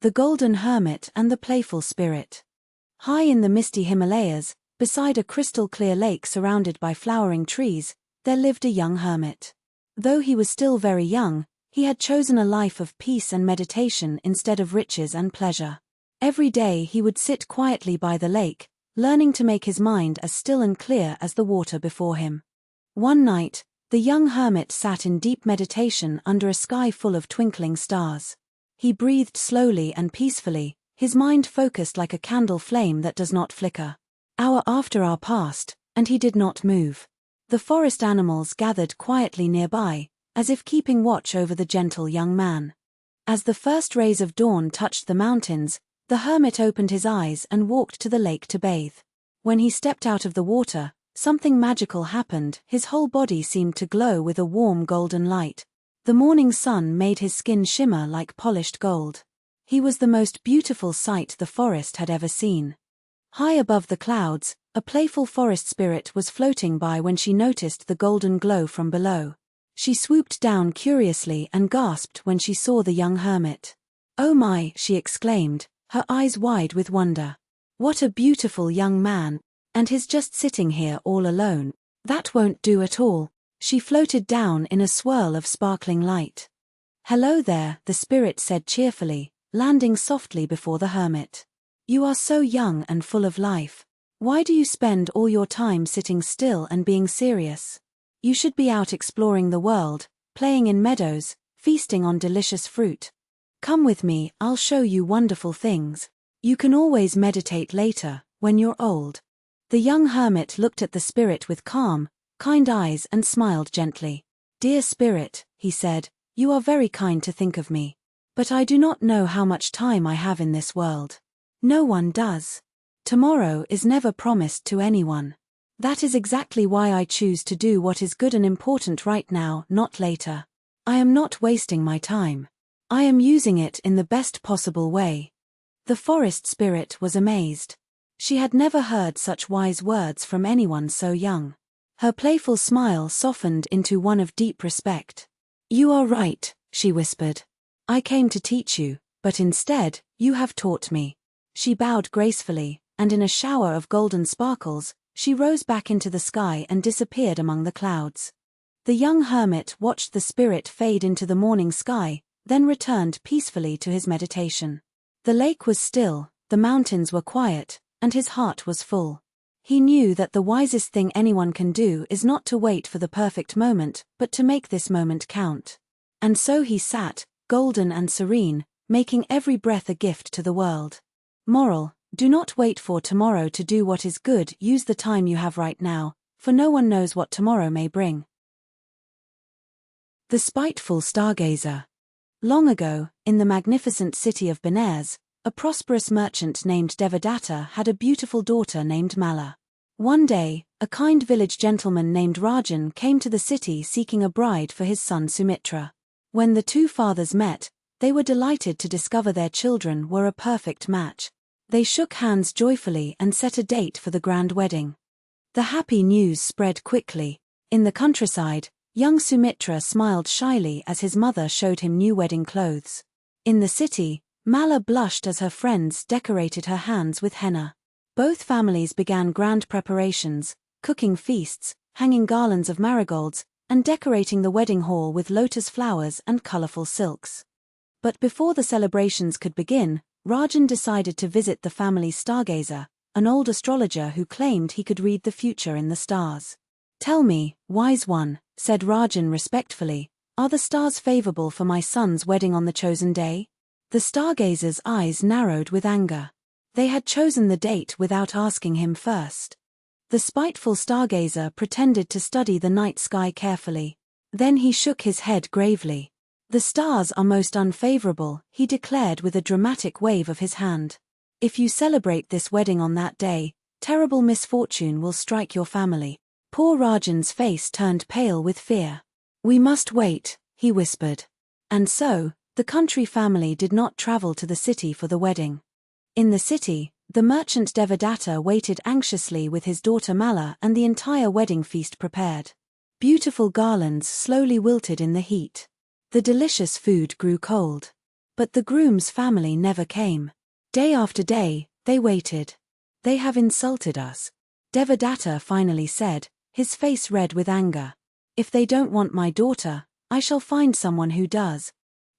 The Golden Hermit and the Playful Spirit. High in the misty Himalayas, beside a crystal-clear lake surrounded by flowering trees, there lived a young hermit. Though he was still very young, he had chosen a life of peace and meditation instead of riches and pleasure. Every day he would sit quietly by the lake, learning to make his mind as still and clear as the water before him. One night, the young hermit sat in deep meditation under a sky full of twinkling stars. He breathed slowly and peacefully, his mind focused like a candle flame that does not flicker. Hour after hour passed, and he did not move. The forest animals gathered quietly nearby, as if keeping watch over the gentle young man. As the first rays of dawn touched the mountains, the hermit opened his eyes and walked to the lake to bathe. When he stepped out of the water, something magical happened. His whole body seemed to glow with a warm golden light. The morning sun made his skin shimmer like polished gold. He was the most beautiful sight the forest had ever seen. High above the clouds, a playful forest spirit was floating by when she noticed the golden glow from below. She swooped down curiously and gasped when she saw the young hermit. "Oh my," she exclaimed, her eyes wide with wonder. "What a beautiful young man, and he's just sitting here all alone. That won't do at all." She floated down in a swirl of sparkling light. "Hello there," the spirit said cheerfully, landing softly before the hermit. "You are so young and full of life. Why do you spend all your time sitting still and being serious? You should be out exploring the world, playing in meadows, feasting on delicious fruit. Come with me, I'll show you wonderful things. You can always meditate later, when you're old." The young hermit looked at the spirit with calm, kind eyes and smiled gently. "Dear spirit," he said, "you are very kind to think of me. But I do not know how much time I have in this world. No one does. Tomorrow is never promised to anyone. That is exactly why I choose to do what is good and important right now, not later. I am not wasting my time. I am using it in the best possible way." The forest spirit was amazed. She had never heard such wise words from anyone so young. Her playful smile softened into one of deep respect. "You are right," she whispered. "I came to teach you, but instead, you have taught me." She bowed gracefully, and in a shower of golden sparkles, she rose back into the sky and disappeared among the clouds. The young hermit watched the spirit fade into the morning sky, then returned peacefully to his meditation. The lake was still, the mountains were quiet, and his heart was full. He knew that the wisest thing anyone can do is not to wait for the perfect moment, but to make this moment count. And so he sat, golden and serene, making every breath a gift to the world. Moral: do not wait for tomorrow to do what is good. Use the time you have right now, for no one knows what tomorrow may bring. The Spiteful Stargazer. Long ago, in the magnificent city of Benares, a prosperous merchant named Devadatta had a beautiful daughter named Mala. One day, a kind village gentleman named Rajan came to the city seeking a bride for his son Sumitra. When the two fathers met, they were delighted to discover their children were a perfect match. They shook hands joyfully and set a date for the grand wedding. The happy news spread quickly. In the countryside, young Sumitra smiled shyly as his mother showed him new wedding clothes. In the city, Mala blushed as her friends decorated her hands with henna. Both families began grand preparations, cooking feasts, hanging garlands of marigolds, and decorating the wedding hall with lotus flowers and colorful silks. But before the celebrations could begin, Rajan decided to visit the family's stargazer, an old astrologer who claimed he could read the future in the stars. "Tell me, wise one," said Rajan respectfully, "are the stars favorable for my son's wedding on the chosen day?" The stargazer's eyes narrowed with anger. They had chosen the date without asking him first. The spiteful stargazer pretended to study the night sky carefully. Then he shook his head gravely. "The stars are most unfavorable," he declared with a dramatic wave of his hand. "If you celebrate this wedding on that day, terrible misfortune will strike your family." Poor Rajan's face turned pale with fear. "We must wait," he whispered. And so, the country family did not travel to the city for the wedding. In the city, the merchant Devadatta waited anxiously with his daughter Mala and the entire wedding feast prepared. Beautiful garlands slowly wilted in the heat. The delicious food grew cold. But the groom's family never came. Day after day, they waited. "They have insulted us," Devadatta finally said, his face red with anger. "If they don't want my daughter, I shall find someone who does."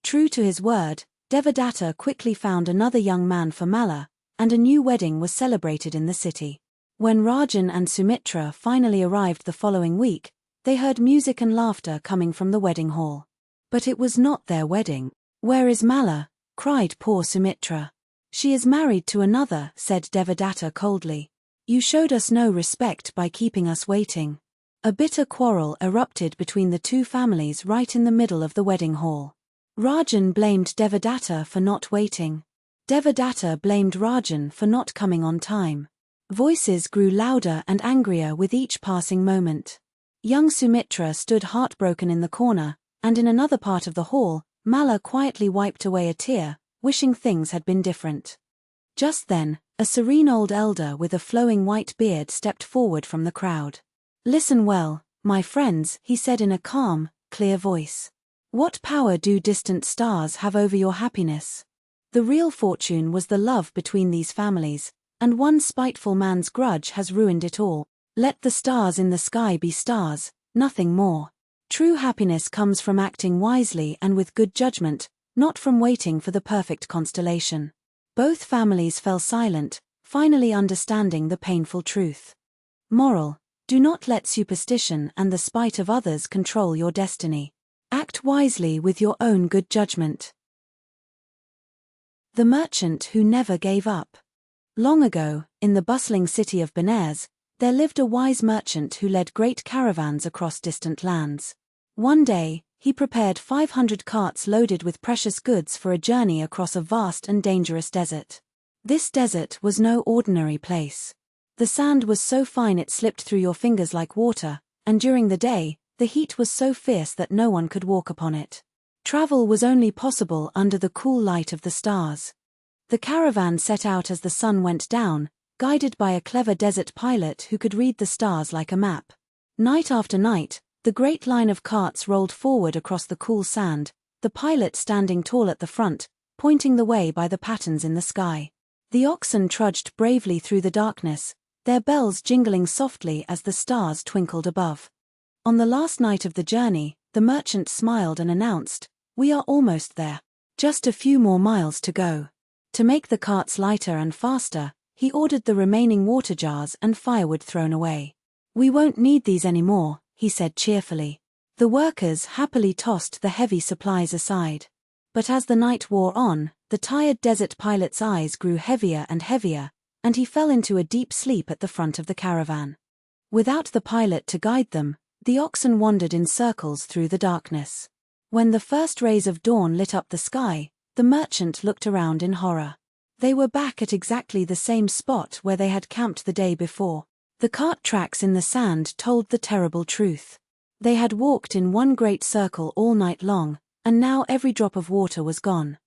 True to his word, Devadatta quickly found another young man for Mala, and a new wedding was celebrated in the city. When Rajan and Sumitra finally arrived the following week, they heard music and laughter coming from the wedding hall. But it was not their wedding. "Where is Mala?" cried poor Sumitra. "She is married to another," said Devadatta coldly. "You showed us no respect by keeping us waiting." A bitter quarrel erupted between the two families right in the middle of the wedding hall. Rajan blamed Devadatta for not waiting. Devadatta blamed Rajan for not coming on time. Voices grew louder and angrier with each passing moment. Young Sumitra stood heartbroken in the corner, and in another part of the hall, Mala quietly wiped away a tear, wishing things had been different. Just then, a serene old elder with a flowing white beard stepped forward from the crowd. "Listen well, my friends," he said in a calm, clear voice. "What power do distant stars have over your happiness? The real fortune was the love between these families, and one spiteful man's grudge has ruined it all. Let the stars in the sky be stars, nothing more. True happiness comes from acting wisely and with good judgment, not from waiting for the perfect constellation." Both families fell silent, finally understanding the painful truth. Moral: do not let superstition and the spite of others control your destiny. Act wisely with your own good judgment. The merchant who never gave up. Long ago, in the bustling city of Benares, there lived a wise merchant who led great caravans across distant lands. One day, he prepared 500 carts loaded with precious goods for a journey across a vast and dangerous desert. This desert was no ordinary place. The sand was so fine it slipped through your fingers like water, and during the day, the heat was so fierce that no one could walk upon it. Travel was only possible under the cool light of the stars. The caravan set out as the sun went down, guided by a clever desert pilot who could read the stars like a map. Night after night, the great line of carts rolled forward across the cool sand, the pilot standing tall at the front, pointing the way by the patterns in the sky. The oxen trudged bravely through the darkness, their bells jingling softly as the stars twinkled above. On the last night of the journey, the merchant smiled and announced, "We are almost there. Just a few more miles to go." To make the carts lighter and faster, he ordered the remaining water jars and firewood thrown away. "We won't need these anymore," he said cheerfully. The workers happily tossed the heavy supplies aside. But as the night wore on, the tired desert pilot's eyes grew heavier and heavier, and he fell into a deep sleep at the front of the caravan. Without the pilot to guide them, the oxen wandered in circles through the darkness. When the first rays of dawn lit up the sky, the merchant looked around in horror. They were back at exactly the same spot where they had camped the day before. The cart tracks in the sand told the terrible truth. They had walked in one great circle all night long, and now every drop of water was gone.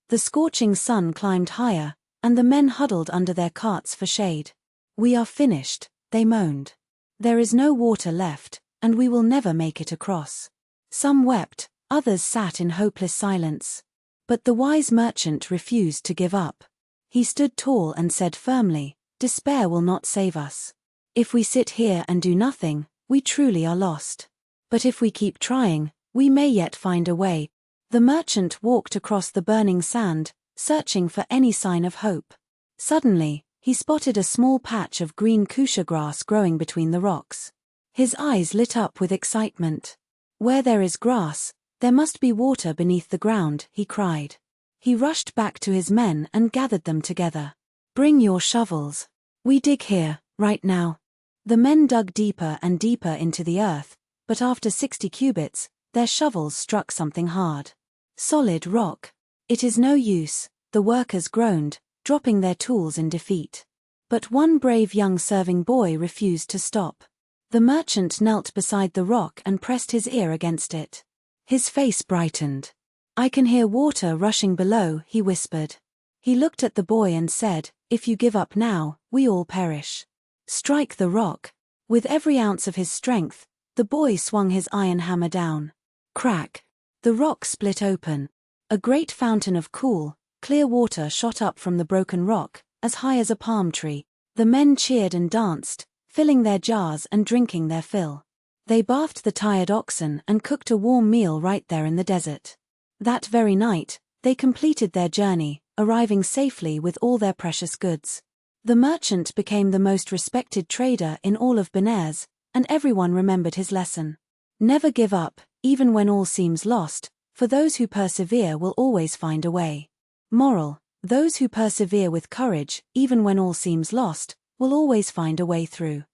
The scorching sun climbed higher, and the men huddled under their carts for shade. "We are finished," they moaned. "There is no water left, and we will never make it across." Some wept, others sat in hopeless silence. But the wise merchant refused to give up. He stood tall and said firmly, "Despair will not save us. If we sit here and do nothing, we truly are lost. But if we keep trying, we may yet find a way." The merchant walked across the burning sand, searching for any sign of hope. Suddenly, he spotted a small patch of green kusha grass growing between the rocks. His eyes lit up with excitement. "Where there is grass, there must be water beneath the ground," he cried. He rushed back to his men and gathered them together. "Bring your shovels. We dig here, right now." The men dug deeper and deeper into the earth, but after 60 cubits, their shovels struck something hard. Solid rock. "It is no use," the workers groaned, dropping their tools in defeat. But one brave young serving boy refused to stop. The merchant knelt beside the rock and pressed his ear against it. His face brightened. "I can hear water rushing below," he whispered. He looked at the boy and said, "If you give up now, we all perish. Strike the rock." With every ounce of his strength, the boy swung his iron hammer down. Crack! The rock split open. A great fountain of cool, clear water shot up from the broken rock, as high as a palm tree. The men cheered and danced, filling their jars and drinking their fill. They bathed the tired oxen and cooked a warm meal right there in the desert. That very night, they completed their journey, arriving safely with all their precious goods. The merchant became the most respected trader in all of Benares, and everyone remembered his lesson. Never give up, even when all seems lost, for those who persevere will always find a way. Moral: those who persevere with courage, even when all seems lost, will always find a way through.